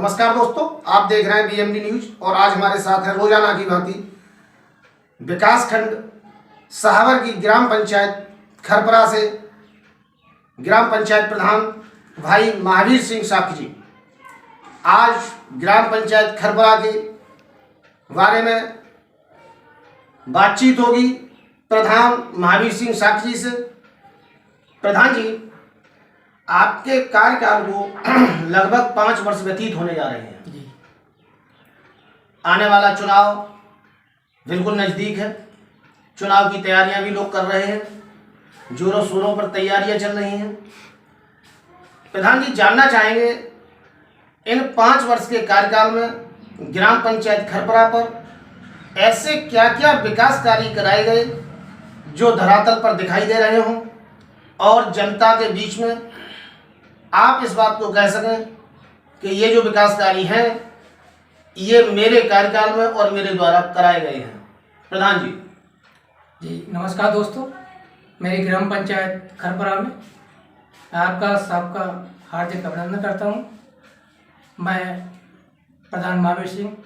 नमस्कार दोस्तों, आप देख रहे हैं बीएमडी न्यूज और आज हमारे साथ है रोजाना की भांति विकासखंड सहावर की ग्राम पंचायत खरपरा से ग्राम पंचायत प्रधान भाई महावीर सिंह साखी जी। आज ग्राम पंचायत खरपरा के बारे में बातचीत होगी प्रधान महावीर सिंह साखी जी से। प्रधान जी, आपके कार्यकाल को लगभग 5 वर्ष व्यतीत होने जा रहे हैं जी। आने वाला चुनाव बिल्कुल नज़दीक है। चुनाव की तैयारियां भी लोग कर रहे हैं, जोरों शोरों पर तैयारियां चल रही हैं। प्रधान जी, जानना चाहेंगे इन 5 वर्ष के कार्यकाल में ग्राम पंचायत खरपरा पर ऐसे क्या क्या विकास कार्य कराए गए जो धरातल पर दिखाई दे रहे हों और जनता के बीच में आप इस बात को कह सकें कि ये जो विकास कार्य हैं ये मेरे कार्यकाल में और मेरे द्वारा कराए गए हैं। प्रधान जी। नमस्कार दोस्तों, मेरी ग्राम पंचायत खरपरा में आपका सबका हार्दिक अभिनंदन करता हूँ। मैं प्रधान महावीर सिंह,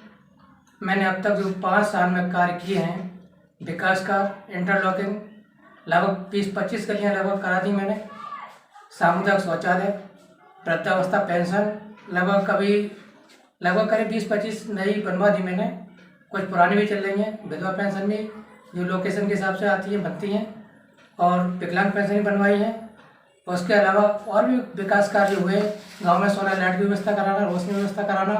मैंने अब तक जो 5 साल में कार्य किए हैं, विकास का इंटरलॉकिंग लगभग 20-25 गलियाँ लगभग करा दी मैंने। सामुदायिक शौचालय, वृद्धावस्था पेंशन लगभग करीब 20-25 नई बनवा दी मैंने। कुछ पुरानी भी चल रही हैं। विधवा पेंशन भी जो लोकेशन के हिसाब से आती है बनती हैं, और विकलांग पेंशन भी बनवाई है। उसके अलावा और भी विकास कार्य हुए। गांव में सोलर लाइट की व्यवस्था कराना, रोशनी व्यवस्था कराना,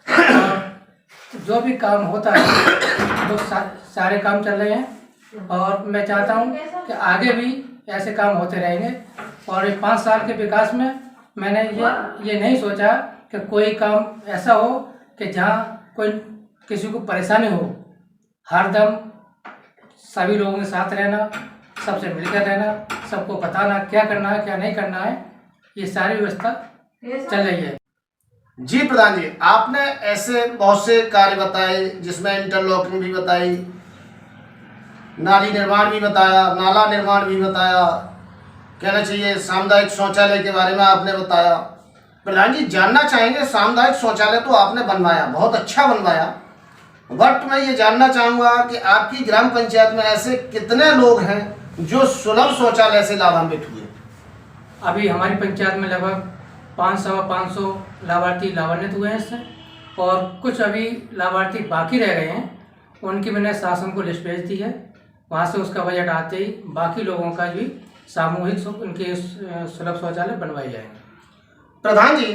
और जो भी काम होता है वो सारे काम चल रहे हैं। और मैं चाहता हूँ कि आगे भी ऐसे काम होते रहेंगे। और ये 5 साल के विकास में मैंने ये नहीं सोचा कि कोई काम ऐसा हो कि जहाँ कोई किसी को परेशानी हो। हरदम सभी लोगों के साथ रहना, सबसे मिलकर रहना, सबको बताना क्या करना है क्या नहीं करना है, ये सारी व्यवस्था चल रही है जी। प्रधान जी, आपने ऐसे बहुत से कार्य बताए जिसमें इंटरलॉकिंग भी बताई, नाली निर्माण भी बताया, नाला निर्माण भी बताया, कहना चाहिए सामुदायिक शौचालय के बारे में आपने बताया। प्रधान जी, जानना चाहेंगे सामुदायिक शौचालय तो आपने बनवाया, बहुत अच्छा बनवाया, बट मैं ये जानना चाहूँगा कि आपकी ग्राम पंचायत में ऐसे कितने लोग हैं जो सुलभ शौचालय से लाभान्वित हुए? अभी हमारी पंचायत में लगभग 500 लाभार्थी लाभान्वित हुए हैं इससे, और कुछ अभी लाभार्थी बाकी रह गए हैं। उनकी मैंने शासन को लिस्ट भेज दी है। वहाँ से उसका बजट आते ही बाकी लोगों का भी सामूहिक उनके सुलभ शौचालय बनवाए जाएंगे। प्रधान जी,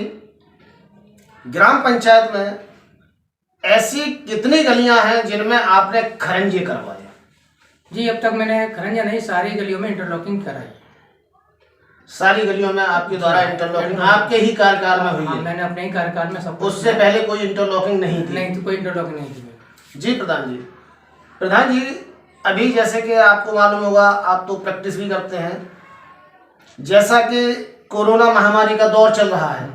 ग्राम पंचायत में ऐसी कितनी गलियां हैं जिनमें आपने खरंजे करवाए? जी, अब तक मैंने खरंजा नहीं, सारी गलियों में इंटरलॉकिंग कराई। सारी गलियों में आपके द्वारा इंटरलॉकिंग आपके ही कार्यकाल में हुई है? मैंने अपने ही कार्यकाल में सब। उससे पहले कोई इंटरलॉकिंग नहीं थी? नहीं, तो कोई इंटरलॉकिंग नहीं थी जी। प्रधान जी, अभी जैसे कि आपको मालूम होगा, आप तो प्रैक्टिस भी करते हैं, जैसा कि कोरोना महामारी का दौर चल रहा है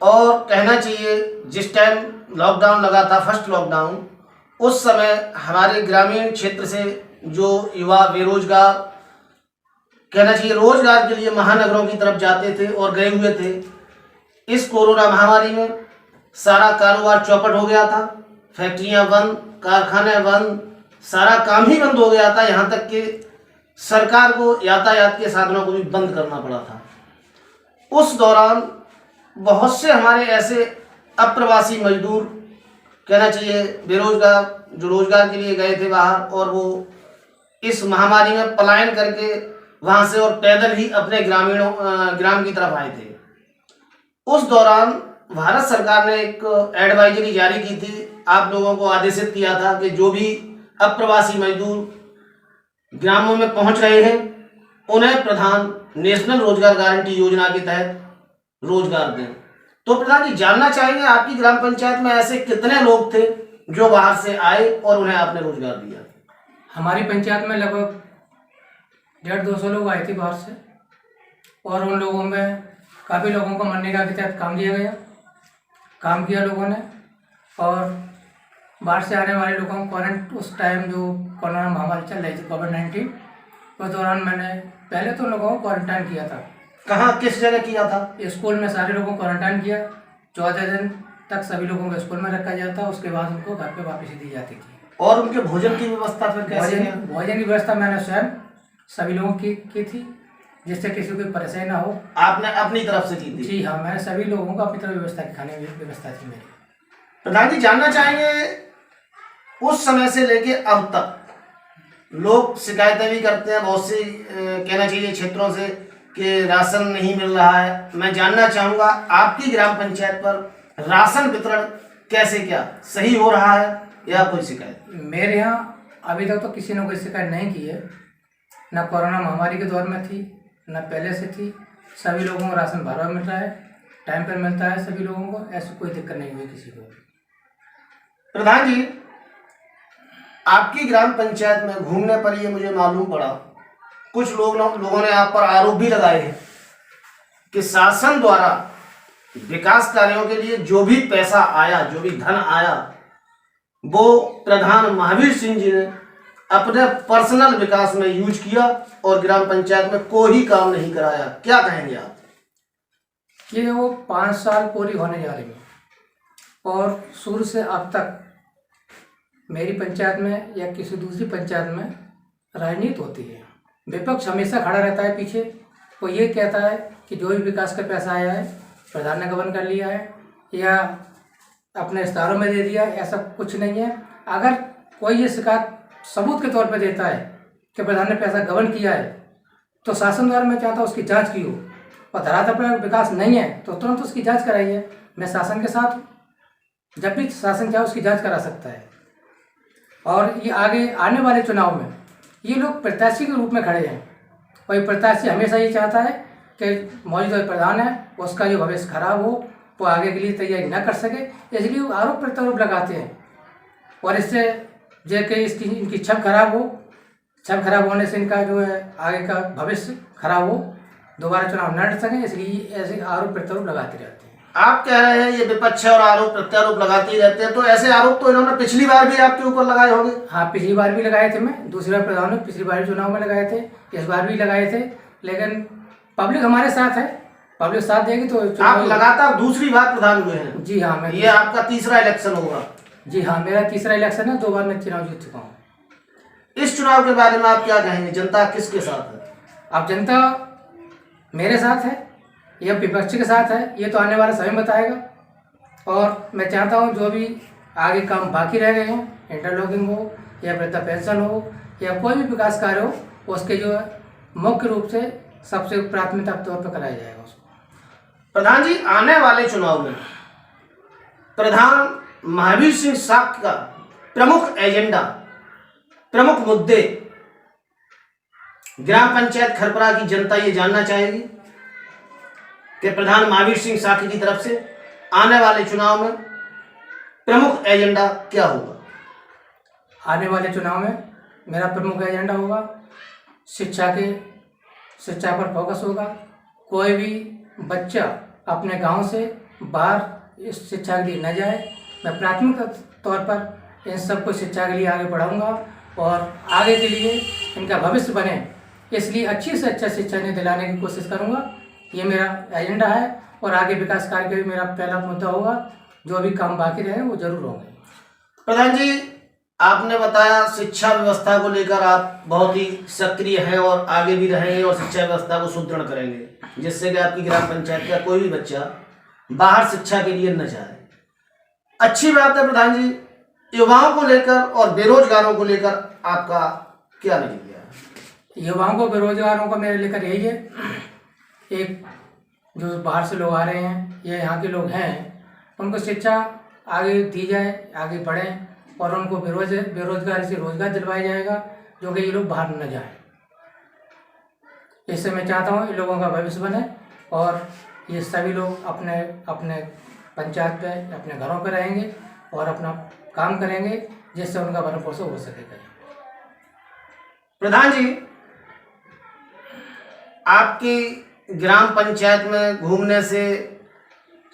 और कहना चाहिए जिस टाइम लॉकडाउन लगा था, फर्स्ट लॉकडाउन, उस समय हमारे ग्रामीण क्षेत्र से जो युवा बेरोजगार, कहना चाहिए रोजगार के लिए महानगरों की तरफ जाते थे और गए हुए थे। इस कोरोना महामारी में सारा कारोबार चौपट हो गया था, फैक्ट्रियां बंद, कारखाने बंद, सारा काम ही बंद हो गया था। यहाँ तक कि सरकार को यातायात के साधनों को भी बंद करना पड़ा था। उस दौरान बहुत से हमारे ऐसे अप्रवासी मजदूर, कहना चाहिए बेरोजगार, जो रोजगार के लिए गए थे बाहर, और वो इस महामारी में पलायन करके वहाँ से और पैदल ही अपने ग्राम की तरफ आए थे। उस दौरान भारत सरकार ने एक एडवाइजरी जारी की थी, आप लोगों को आदेशित किया था कि जो भी अप्रवासी मजदूर ग्रामों में पहुंच रहे हैं उन्हें प्रधान नेशनल रोजगार गारंटी योजना के तहत रोजगार दें। तो प्रधान जी, जानना चाहेंगे आपकी ग्राम पंचायत में ऐसे कितने लोग थे जो बाहर से आए और उन्हें आपने रोजगार दिया? हमारी पंचायत में लगभग 150-200 लोग आए थे बाहर से, और उन लोगों में काफ़ी लोगों को मनरेगा के तहत काम दिया गया, काम किया लोगों ने। और बाहर से आने वाले लोगों को क्वारंटाइन, उस टाइम जो कोरोना महामारी चल रही थी कोविड-19, उस दौरान मैंने पहले तो लोगों को क्वारंटाइन किया था। कहाँ, किस जगह किया था? स्कूल में सारे लोगों को क्वारंटाइन किया, 14 दिन तक सभी लोगों को स्कूल में रखा जाता, उसके बाद उनको घर पे वापस दी जाती थी। और उनके भोजन की व्यवस्था फिर कैसे है? भोजन की व्यवस्था मैंने स्वयं सभी लोगों की थी, जिससे किसी को परेशानी ना हो। आपने अपनी तरफ से की थी? जी हाँ, मैंने सभी लोगों को अपनी तरफ व्यवस्था की, खाने की व्यवस्था थी मेरी। प्रधान जी, जानना चाहेंगे उस समय से लेके अब तक लोग शिकायतें भी करते हैं बहुत सी, कहना चाहिए क्षेत्रों से, कि राशन नहीं मिल रहा है। मैं जानना चाहूँगा आपकी ग्राम पंचायत पर राशन वितरण कैसे, क्या सही हो रहा है या कोई शिकायत? मेरे यहाँ अभी तक तो किसी ने कोई शिकायत नहीं की है, ना कोरोना महामारी के दौर में थी, ना पहले से थी। सभी लोगों को राशन भरवा मिल रहा है, टाइम पर मिलता है सभी लोगों को, ऐसी कोई दिक्कत नहीं हुई किसी को। प्रधान जी, आपकी ग्राम पंचायत में घूमने पर ये मुझे मालूम पड़ा, कुछ लोगों ने आप पर आरोप भी लगाए हैं कि शासन द्वारा विकास कार्यों के लिए जो भी पैसा आया, जो भी धन आया, वो प्रधान महावीर सिंह जी ने अपने पर्सनल विकास में यूज किया और ग्राम पंचायत में कोई काम नहीं कराया। क्या कहेंगे आप? ये वो 5 साल पूरी होने जा रही है और शुरू से अब तक मेरी पंचायत में या किसी दूसरी पंचायत में राजनीति होती है। विपक्ष हमेशा खड़ा रहता है पीछे, वो ये कहता है कि जो भी विकास का पैसा आया है प्रधान ने गबन कर लिया है या अपने इस्तारों में दे दिया, ऐसा कुछ नहीं है। अगर कोई ये शिकायत सबूत के तौर पर देता है कि प्रधान ने पैसा गबन किया है, तो शासन द्वारा मैं चाहता हूँ उसकी जांच की हो, और धरातल पर विकास नहीं है तो तुरंत उसकी जांच कराइए। मैं शासन के साथ हूँ, जब भी शासन चाहे उसकी जांच करा सकता है। और ये आगे आने वाले चुनाव में ये लोग प्रत्याशी के रूप में खड़े हैं, और ये प्रत्याशी हमेशा ये चाहता है कि मौजूदा प्रधान है उसका जो भविष्य खराब हो, वो आगे के लिए तैयारी न कर सके, इसलिए वो आरोप प्रत्यारोप लगाते हैं। और इससे जो कि इनकी छवि खराब हो, छवि खराब होने से इनका जो है आगे का भविष्य खराब हो, दोबारा चुनाव न लड़ सकें, इसलिए ऐसे आरोप प्रत्यारोप लगाते रहते हैं। आप कह रहे हैं ये विपक्ष है और आरोप प्रत्यारोप लगाते ही रहते हैं, तो ऐसे आरोप तो इन्होंने पिछली बार भी आपके ऊपर लगाए होंगे? हाँ, पिछली बार भी लगाए थे, मैं दूसरी बार प्रधान हूँ, पिछली बार चुनाव में लगाए थे, इस बार भी लगाए थे, लेकिन पब्लिक हमारे साथ है, पब्लिक साथ देगी तो आप लगातार दूसरी बार प्रधान हुए हैं? जी हाँ, मैं ये आपका तीसरा इलेक्शन होगा? जी हाँ, मेरा तीसरा इलेक्शन है, 2 बार मैं चुनाव जीत चुका हूँ। इस चुनाव के बारे में आप क्या कहेंगे? जनता किसके साथ है? अब जनता मेरे साथ है या विपक्ष के साथ है, ये तो आने वाला समय बताएगा। और मैं चाहता हूँ जो भी आगे काम बाकी रह गए हैं, इंटरलॉकिंग हो या वृद्धा पेंशन हो या कोई भी विकास कार्य हो, उसके जो है मुख्य रूप से सबसे प्राथमिकता के तौर पर कराया जाएगा उसको। प्रधान जी, आने वाले चुनाव में प्रधान महावीर सिंह साक्य का प्रमुख एजेंडा, प्रमुख मुद्दे ग्राम पंचायत खरपरा की जनता ये जानना चाहेगी कि प्रधान महावीर सिंह साक्य की तरफ से आने वाले चुनाव में प्रमुख एजेंडा क्या होगा? आने वाले चुनाव में मेरा प्रमुख एजेंडा होगा शिक्षा पर फोकस होगा। कोई भी बच्चा अपने गांव से बाहर इस शिक्षा के लिए न जाए। मैं प्राथमिक तौर पर इन सबको शिक्षा के लिए आगे बढ़ाऊंगा और आगे के लिए इनका भविष्य बने, इसलिए अच्छी से अच्छा शिक्षा इन्हें दिलाने की कोशिश करूंगा। ये मेरा एजेंडा है और आगे विकास कार्य का भी मेरा पहला मुद्दा होगा। जो भी काम बाकी रहे वो जरूर होंगे। प्रधान जी, आपने बताया शिक्षा व्यवस्था को लेकर आप बहुत ही सक्रिय हैं और आगे भी रहेंगे और शिक्षा व्यवस्था को सुदृढ़ करेंगे, जिससे कि आपकी ग्राम पंचायत का कोई भी बच्चा बाहर शिक्षा के लिए न जाए। अच्छी बात है। प्रधान जी, युवाओं को लेकर और बेरोजगारों को लेकर आपका क्या नजरिया है? युवाओं को बेरोजगारों का मेरे लेकर यही है, एक जो बाहर से लोग आ रहे हैं या यहाँ के लोग हैं, उनको शिक्षा आगे दी जाए, आगे बढ़ें और उनको बेरोजगारी से रोजगार दिलवाया जाएगा, जो कि ये लोग बाहर न जाएं। इससे मैं चाहता हूँ इन लोगों का भविष्य बने और ये सभी लोग अपने अपने पंचायत पे, अपने घरों पे रहेंगे और अपना काम करेंगे, जिससे उनका भरण पोषण हो सकेगा। प्रधान जी, आपकी ग्राम पंचायत में घूमने से,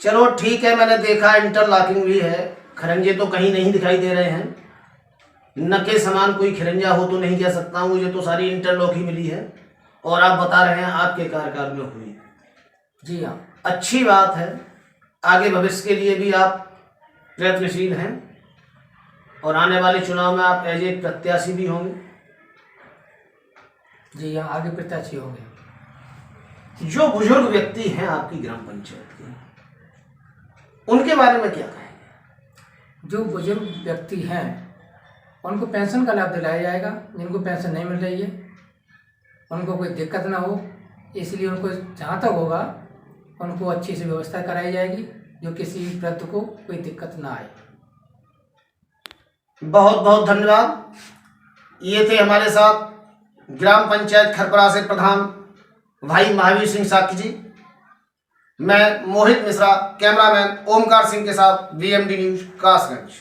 चलो ठीक है, मैंने देखा इंटरलॉकिंग भी है, खरंजे तो कहीं नहीं दिखाई दे रहे हैं, न के समान कोई खिरंजा हो तो नहीं कह सकता हूँ, मुझे तो सारी इंटरलॉक ही मिली है और आप बता रहे हैं आपके कार्यकाल में हुई। जी हाँ, अच्छी बात है। आगे भविष्य के लिए भी आप प्रयत्नशील हैं और आने वाले चुनाव में आप एज ए प्रत्याशी भी होंगे। जी हाँ, आगे प्रत्याशी होंगे। जो बुजुर्ग व्यक्ति हैं आपकी ग्राम पंचायत के, उनके बारे में क्या कहेंगे? जो बुजुर्ग व्यक्ति हैं उनको पेंशन का लाभ दिलाया जाएगा। जिनको पेंशन नहीं मिल रही है उनको कोई दिक्कत ना हो, इसलिए उनको जहाँ तक होगा उनको अच्छी से व्यवस्था कराई जाएगी, जो किसी वृद्ध को कोई दिक्कत ना आए। बहुत बहुत धन्यवाद। ये थे हमारे साथ ग्राम पंचायत खरपरा से प्रधान भाई महावीर सिंह साकी जी। मैं मोहित मिश्रा, कैमरामैन ओमकार सिंह के साथ VMD न्यूज कासगंज।